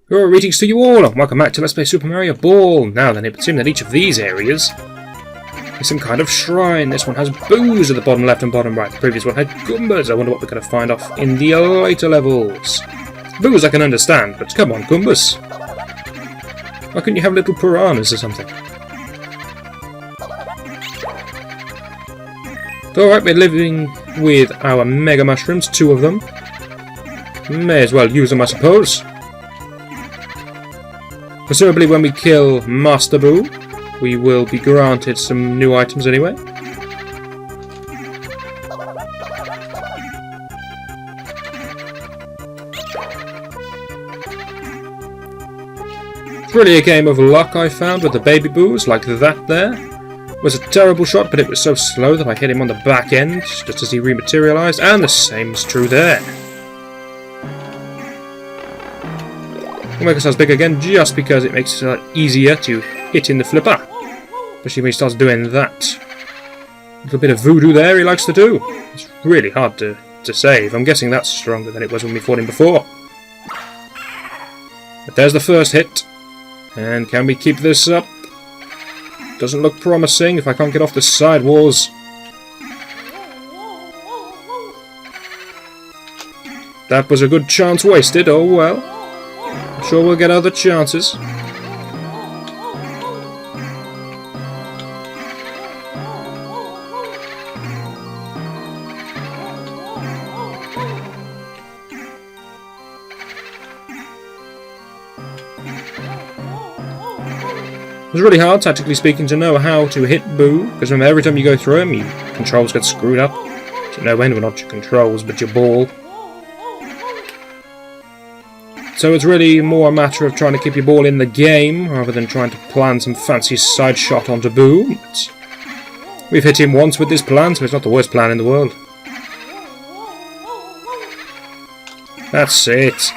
Greetings to you all, and welcome back to Let's Play Super Mario Ball. Now then, it would seem that each of these areas is some kind of shrine. This one has boos at the bottom left and bottom right. The previous one had Goombas. I wonder what we're going to find off in the later levels. Boos I can understand, but come on, Goombas. Why couldn't you have little piranhas or something? Alright, we're living with our Mega Mushrooms, 2 of them. May as well use them, I suppose. Presumably when we kill Master Boo, we will be granted some new items anyway. It's really a game of luck, I found, with the baby boos, like that there. It was a terrible shot, but it was so slow that I hit him on the back end, just as he rematerialised, and the same is true there. We'll make ourselves big again, just because it makes it easier to hit in the flipper. Especially when he starts doing that. A little bit of voodoo there he likes to do. It's really hard to save. I'm guessing that's stronger than it was when we fought him before. But there's the first hit. And can we keep this up? Doesn't look promising if I can't get off the side walls. That was a good chance wasted, oh well. I'm sure we'll get other chances. It's really hard, tactically speaking, to know how to hit Boo, because remember, every time you go through him, your controls get screwed up. To no end, well, not your controls, but your ball. So it's really more a matter of trying to keep your ball in the game, rather than trying to plan some fancy side shot onto Boo. But we've hit him once with this plan, so it's not the worst plan in the world. That's it.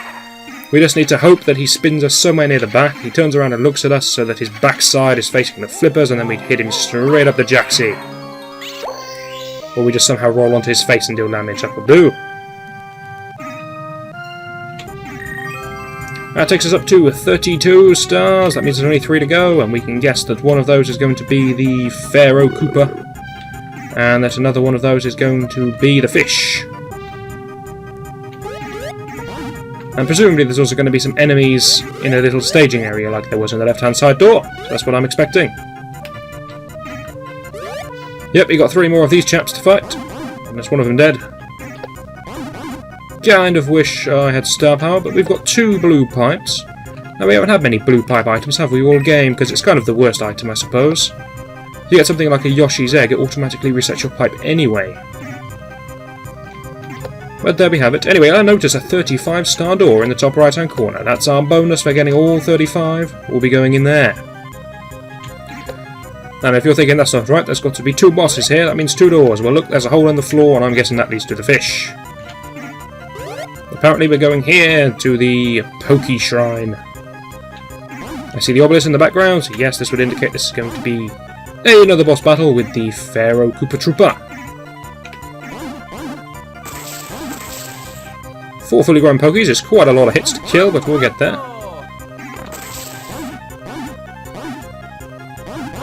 We just need to hope that he spins us somewhere near the back, he turns around and looks at us so that his backside is facing the flippers, and then we hit him straight up the jacksie. Or we just somehow roll onto his face and deal damage. That will do. That takes us up to 32 stars. That means there's only 3 to go, and we can guess that one of those is going to be the Pharaoh Koopa, and that another one of those is going to be the fish. And presumably there's also going to be some enemies in a little staging area like there was in the left-hand side door. That's what I'm expecting. Yep, we got 3 more of these chaps to fight. And that's one of them dead. Kind of wish I had star power, but we've got 2 blue pipes. Now we haven't had many blue pipe items, have we, all game? Because it's kind of the worst item, I suppose. If you get something like a Yoshi's egg, it automatically resets your pipe anyway. But there we have it. Anyway, I notice a 35-star door in the top right-hand corner. That's our bonus for getting all 35. We'll be going in there. And if you're thinking that's not right, there's got to be 2 bosses here. That means 2 doors. Well, look, there's a hole in the floor, and I'm guessing that leads to the fish. Apparently we're going here to the Pokey Shrine. I see the obelisk in the background, so yes, this would indicate this is going to be another boss battle with the Pharaoh Koopa Trooper. 4 fully grown Pokies is quite a lot of hits to kill, but we'll get there.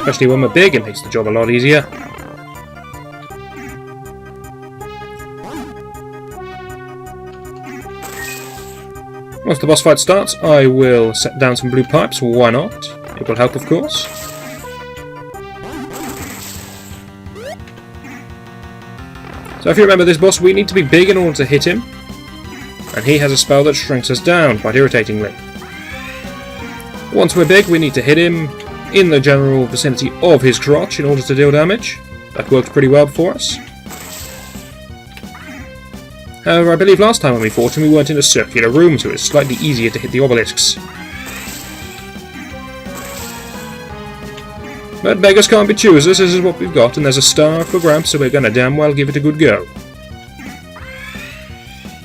Especially when we're big, it makes the job a lot easier. Once the boss fight starts, I will set down some blue pipes, why not? It will help, of course. So if you remember this boss, we need to be big in order to hit him. And he has a spell that shrinks us down, quite irritatingly. Once we're big, we need to hit him in the general vicinity of his crotch in order to deal damage. That worked pretty well for us. However, I believe last time when we fought him, we weren't in a circular room, so it was slightly easier to hit the obelisks. But beggars can't be choosers, this is what we've got, and there's a star for grabs, so we're gonna damn well give it a good go.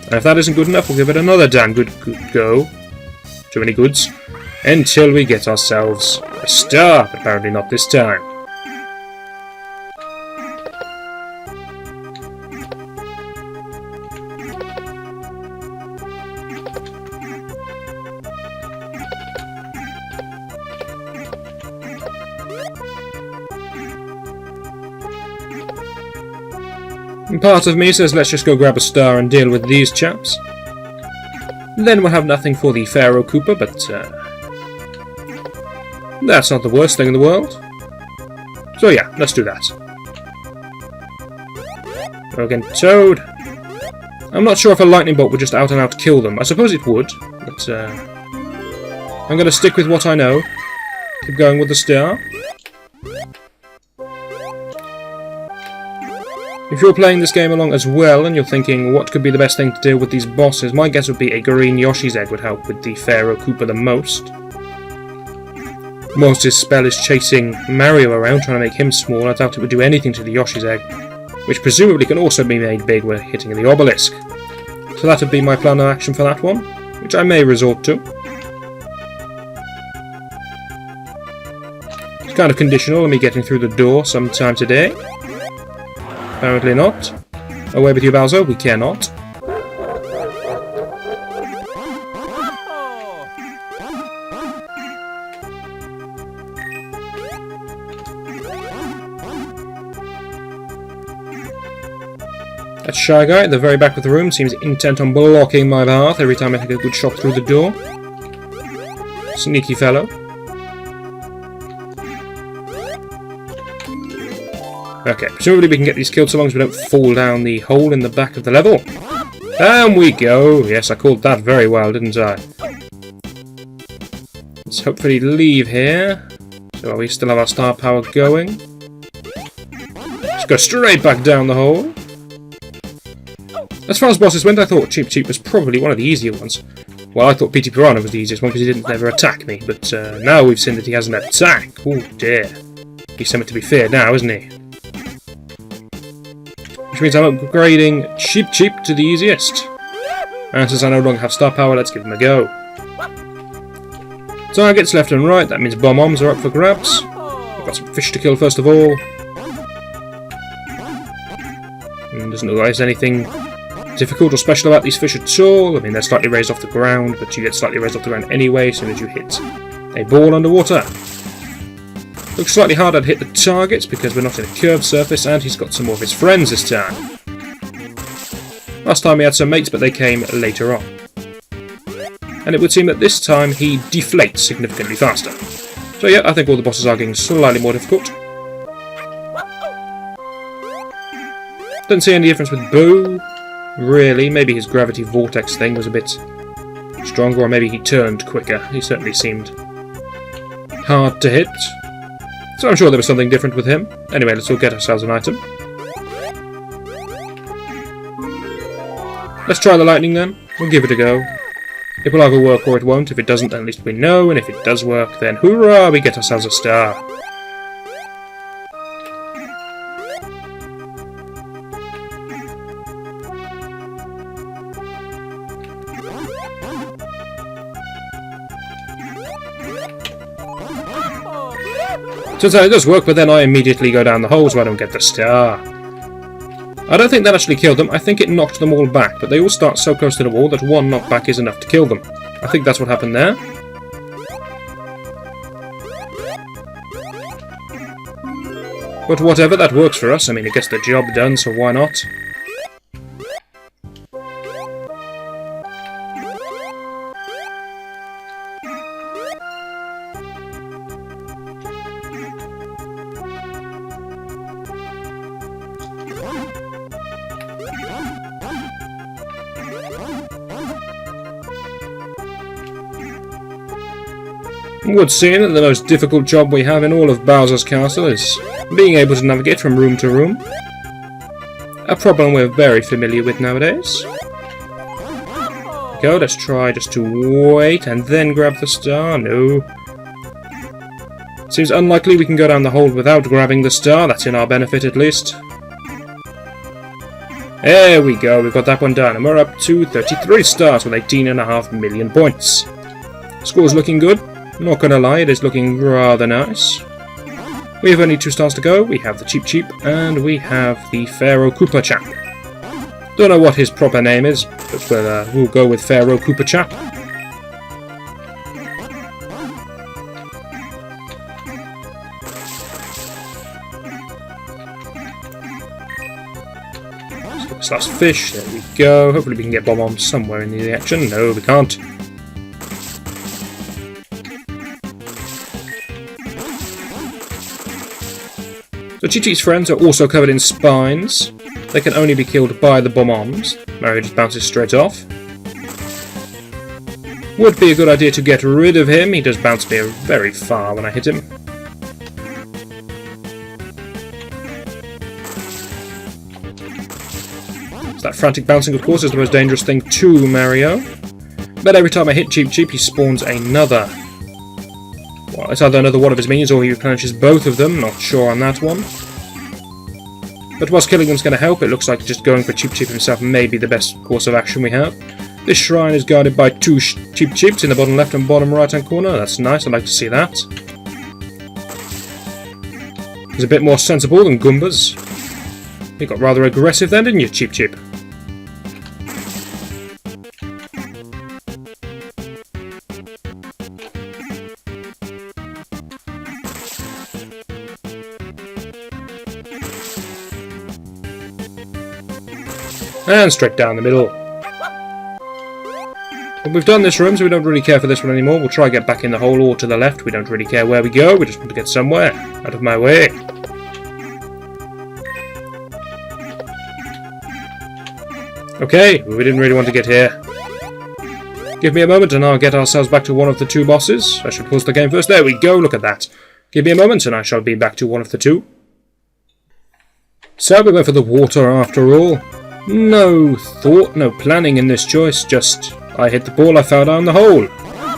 And if that isn't good enough, we'll give it another damn good go. Too many goods. Until we get ourselves a star, but apparently not this time. And part of me says let's just go grab a star and deal with these chaps. Then we'll have nothing for the Pharaoh Koopa, but that's not the worst thing in the world. So yeah, let's do that. Oh, again, Toad. I'm not sure if a lightning bolt would just out and out kill them. I suppose it would, but I'm going to stick with what I know. Keep going with the star. If you're playing this game along as well and you're thinking what could be the best thing to deal with these bosses, my guess would be a green Yoshi's egg would help with the Pharaoh Koopa the most. Whilst his spell is chasing Mario around, trying to make him small, I doubt it would do anything to the Yoshi's egg, which presumably can also be made big when hitting the obelisk. So that would be my plan of action for that one, which I may resort to. It's kind of conditional on me getting through the door sometime today. Apparently not. Away with you, Bowser, we cannot. That Shy Guy at the very back of the room seems intent on blocking my path every time I take a good shot through the door. Sneaky fellow. Okay, presumably we can get these killed so long as we don't fall down the hole in the back of the level. Down we go! Yes, I called that very well, didn't I? Let's hopefully leave here. So we still have our star power going. Let's go straight back down the hole. As far as bosses went, I thought Cheep Cheep was probably one of the easier ones. Well, I thought P.T. Piranha was the easiest one because he didn't never attack me, but now we've seen that he has an attack. Oh dear. He's something to be feared now, isn't he? Which means I'm upgrading Cheep Cheep to the easiest. And since I no longer have star power, let's give him a go. Targets left and right, that means bomb-oms are up for grabs. I've got some fish to kill first of all. And doesn't look like there's anything difficult or special about these fish at all. I mean, they're slightly raised off the ground, but you get slightly raised off the ground anyway as soon as you hit a ball underwater. Looks slightly harder to hit the targets because we're not in a curved surface, and he's got some more of his friends this time. Last time he had some mates, but they came later on. And it would seem that this time he deflates significantly faster. So yeah, I think all the bosses are getting slightly more difficult. Don't see any difference with Boo. Really, maybe his gravity vortex thing was a bit stronger, or maybe he turned quicker. He certainly seemed hard to hit. So I'm sure there was something different with him. Anyway, let's all get ourselves an item. Let's try the lightning then. We'll give it a go. It will either work or it won't. If it doesn't, then at least we know. And if it does work, then hurrah, we get ourselves a star. Turns out it does work, but then I immediately go down the hole so I don't get the star. I don't think that actually killed them. I think it knocked them all back, but they all start so close to the wall that one knockback is enough to kill them. I think that's what happened there. But whatever, that works for us. I mean, it gets the job done, so why not? Would seem that the most difficult job we have in all of Bowser's Castle is being able to navigate from room to room. A problem we're very familiar with nowadays. Go, let's try just to wait and then grab the star. No. Seems unlikely we can go down the hole without grabbing the star. That's in our benefit at least. There we go, we've got that one done, and we're up to 33 stars with 18.5 million points. Score's looking good. Not gonna lie, it is looking rather nice. We have only 2 stars to go. We have the Cheep Cheep, and we have the Pharaoh Koopa chap. Don't know what his proper name is, but we'll go with Pharaoh Koopa chap. This last fish, there we go. Hopefully we can get Bomb-Omb somewhere in the action. No, we can't. So Cheep Cheep's friends are also covered in spines. They can only be killed by the Bomb-Ombs. Mario just bounces straight off. Would be a good idea to get rid of him. He does bounce me very far when I hit him. So that frantic bouncing, of course, is the most dangerous thing to Mario. But every time I hit Cheep Cheep, he spawns another. Well, it's either another one of his minions or he replenishes both of them. Not sure on that one. But whilst killing them's going to help, it looks like just going for Cheep Cheep himself may be the best course of action we have. This shrine is guarded by two Cheep Cheeps in the bottom left and bottom right hand corner. That's nice, I'd like to see that. He's a bit more sensible than Goombas. You got rather aggressive then, didn't you, Cheep Cheep? And straight down the middle. But we've done this room, so we don't really care for this one anymore. We'll try to get back in the hole or to the left. We don't really care where we go. We just want to get somewhere. Out of my way. Okay, we didn't really want to get here. Give me a moment and I'll get ourselves back to one of the two bosses. I should pause the game first. There we go, look at that. Give me a moment and I shall be back to one of the two. So we went for the water after all. No thought, no planning in this choice, just I hit the ball, I fell down the hole.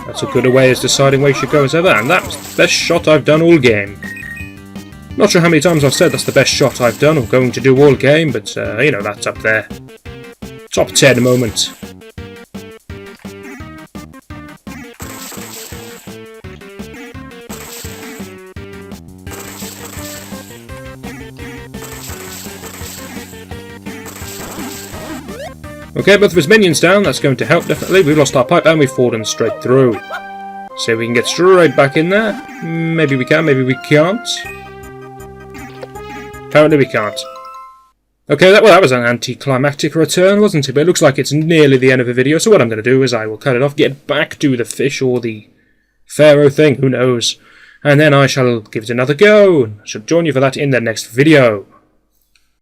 That's as good a way as deciding where you should go as ever, and that was the best shot I've done all game. Not sure how many times I've said that's the best shot I've done or going to do all game, but you know, that's up there. Top 10 moment. Okay, both of his minions down, that's going to help definitely. We've lost our pipe and we've fallen straight through. So we can get straight back in there. Maybe we can, maybe we can't. Apparently we can't. Okay, that was an anticlimactic return, wasn't it? But it looks like it's nearly the end of the video, so what I'm going to do is I will cut it off, get back to the fish or the Pharaoh thing, who knows. And then I shall give it another go, and I shall join you for that in the next video.